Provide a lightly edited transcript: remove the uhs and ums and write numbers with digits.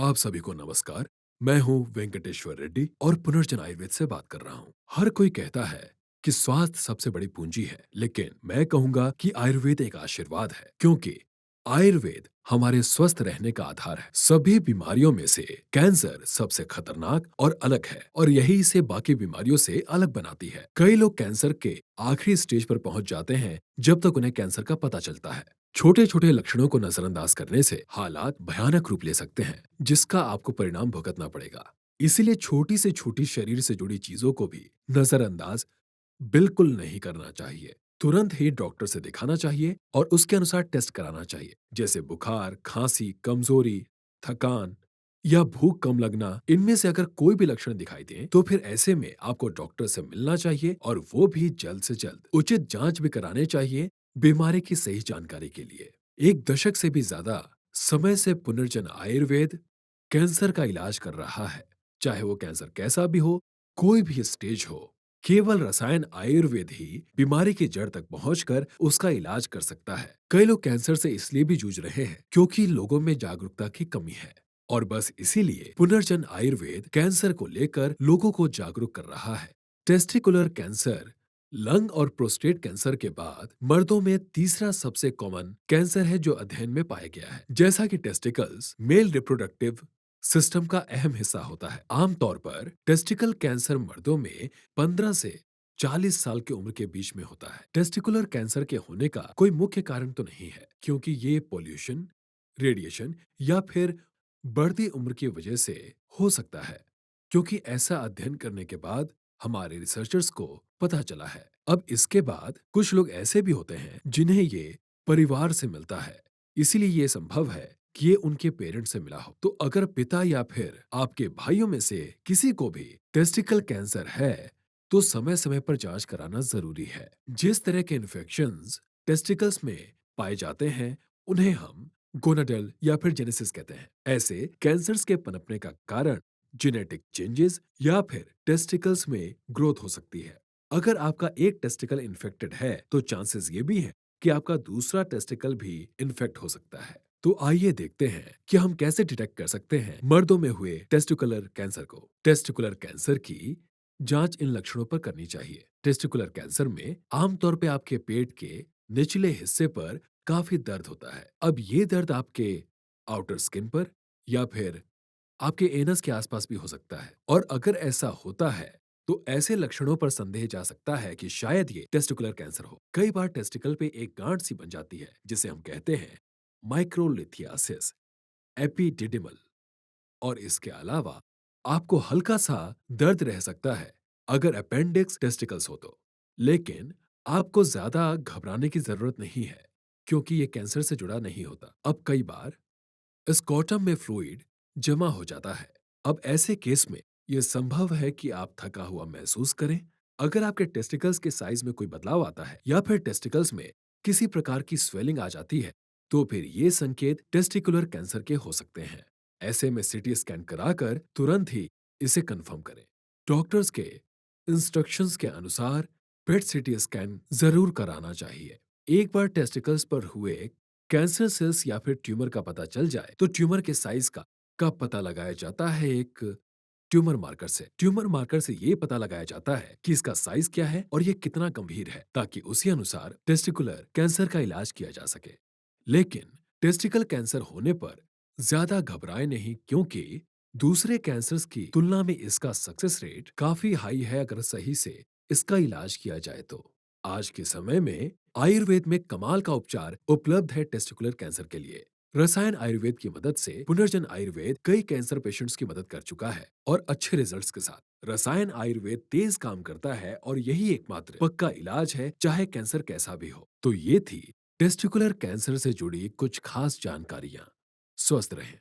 आप सभी को नमस्कार। मैं हूं वेंकटेश्वर रेड्डी और पुनर्जन आयुर्वेद से बात कर रहा हूं। हर कोई कहता है कि स्वास्थ्य सबसे बड़ी पूंजी है, लेकिन मैं कहूंगा कि आयुर्वेद एक आशीर्वाद है, क्योंकि आयुर्वेद हमारे स्वस्थ रहने का आधार है। सभी बीमारियों में से कैंसर सबसे खतरनाक और अलग है, और यही इसे बाकी बीमारियों से अलग बनाती है। कई लोग कैंसर के आखिरी स्टेज पर पहुंच जाते हैं जब तक उन्हें कैंसर का पता चलता है। छोटे छोटे लक्षणों को नजरअंदाज करने से हालात भयानक रूप ले सकते हैं, जिसका आपको परिणाम भुगतना पड़ेगा। इसीलिए छोटी से छोटी शरीर से जुड़ी चीजों को भी नजरअंदाज बिल्कुल नहीं करना चाहिए। तुरंत ही डॉक्टर से दिखाना चाहिए और उसके अनुसार टेस्ट कराना चाहिए, जैसे बुखार, खांसी, कमजोरी, थकान या भूख कम लगना। इनमें से अगर कोई भी लक्षण दिखाई दे तो फिर ऐसे में आपको डॉक्टर से मिलना चाहिए, और वो भी जल्द से जल्द। उचित जांच भी कराने चाहिए बीमारी की सही जानकारी के लिए। एक दशक से भी ज्यादा समय से पुनर्जन आयुर्वेद कैंसर का इलाज कर रहा है। चाहे वो कैंसर कैसा भी हो, कोई भी स्टेज हो, केवल रसायन आयुर्वेद ही बीमारी की जड़ तक पहुंचकर उसका इलाज कर सकता है। कई लोग कैंसर से इसलिए भी जूझ रहे हैं क्योंकि लोगों में जागरूकता की कमी है, और बस इसीलिए पुनर्जन आयुर्वेद कैंसर को लेकर लोगों को जागरूक कर रहा है। टेस्टिकुलर कैंसर लंग और प्रोस्टेट कैंसर के बाद मर्दों में तीसरा सबसे कॉमन कैंसर है जो अध्ययन में पाया गया है। जैसा कि टेस्टिकल्स मेल रिप्रोडक्टिव सिस्टम का अहम हिस्सा होता है, आमतौर पर टेस्टिकल कैंसर मर्दों में 15 से 40 साल की उम्र के बीच में होता है। टेस्टिकुलर कैंसर के होने का कोई मुख्य कारण तो नहीं है, क्योंकि ये पोल्यूशन, रेडिएशन या फिर बढ़ती उम्र की वजह से हो सकता है, क्योंकि ऐसा अध्ययन करने के बाद हमारे रिसर्चर्स को पता चला है। अब इसके बाद कुछ लोग ऐसे भी होते हैं जिन्हें ये परिवार से मिलता है, इसीलिए ये संभव है कि ये उनके पेरेंट्स से मिला हो। तो अगर पिता या फिर आपके भाइयों में से किसी को भी टेस्टिकल कैंसर है, तो समय समय पर जांच कराना जरूरी है। जिस तरह के इन्फेक्शंस टेस्टिकल्स में पाए जाते हैं, उन्हें हम गोनाडल या फिर जेनेसिस कहते हैं। ऐसे कैंसर्स के पनपने का कारण जेनेटिक चेंजेस या फिर टेस्टिकल्स में ग्रोथ हो सकती है। अगर आपका एक टेस्टिकल इन्फेक्टेड है, तो चांसेस ये भी है कि आपका दूसरा टेस्टिकल भी इन्फेक्ट हो सकता है। तो आइए देखते हैं कि हम कैसे डिटेक्ट कर सकते हैं मर्दों में हुए टेस्टिकुलर कैंसर को। टेस्टिकुलर कैंसर की जांच इन लक्षणों पर करनी चाहिए। टेस्टिकुलर कैंसर में आमतौर पे आपके पेट के निचले हिस्से पर काफी दर्द होता है। अब ये दर्द आपके आउटर स्किन पर या फिर आपके एनस के आसपास भी हो सकता है, और अगर ऐसा होता है तो ऐसे लक्षणों पर संदेह जा सकता है कि शायद ये टेस्टिकुलर कैंसर हो। कई बार टेस्टिकल पे एक गांठ सी बन जाती है, जिसे हम कहते हैं माइक्रोलिथियासिस एपिडिडिमल, और इसके अलावा आपको हल्का सा दर्द रह सकता है अगर अपेंडिक्स टेस्टिकल्स हो तो। लेकिन आपको ज्यादा घबराने की जरूरत नहीं है, क्योंकि ये कैंसर से जुड़ा नहीं होता। अब कई बार स्कॉटम में फ्लूइड जमा हो जाता है। अब ऐसे केस में यह संभव है कि आप थका हुआ महसूस करें। अगर आपके टेस्टिकल्स के साइज में कोई बदलाव आता है या फिर टेस्टिकल्स में किसी प्रकार की स्वेलिंग आ जाती है, तो फिर ये संकेत टेस्टिकुलर कैंसर के हो सकते हैं। ऐसे में सीटी स्कैन कराकर तुरंत ही इसे कंफर्म करें। डॉक्टर्स के इंस्ट्रक्शंस के अनुसार पेट सीटी स्कैन जरूर कराना चाहिए। एक बार टेस्टिकल्स पर हुए कैंसर सेल्स या फिर ट्यूमर का पता चल जाए, तो ट्यूमर के साइज का पता लगाया जाता है एक ट्यूमर मार्कर से। ट्यूमर मार्कर से ये पता लगाया जाता है कि इसका साइज क्या है और ये कितना गंभीर है, ताकि उसी अनुसार टेस्टिकुलर कैंसर का इलाज किया जा सके। लेकिन टेस्टिकल कैंसर होने पर ज्यादा घबराए नहीं, क्योंकि दूसरे कैंसर्स की तुलना में इसका सक्सेस रेट काफी हाई है अगर सही से इसका इलाज किया जाए तो। आज के समय में आयुर्वेद में कमाल का उपचार उपलब्ध है टेस्टिकुलर कैंसर के लिए। रसायन आयुर्वेद की मदद से पुनर्जन आयुर्वेद कई कैंसर पेशेंट्स की मदद कर चुका है, और अच्छे रिजल्ट्स के साथ। रसायन आयुर्वेद तेज काम करता है, और यही एकमात्र पक्का इलाज है, चाहे कैंसर कैसा भी हो। तो ये थी टेस्टिकुलर कैंसर से जुड़ी कुछ खास जानकारियां। स्वस्थ रहें।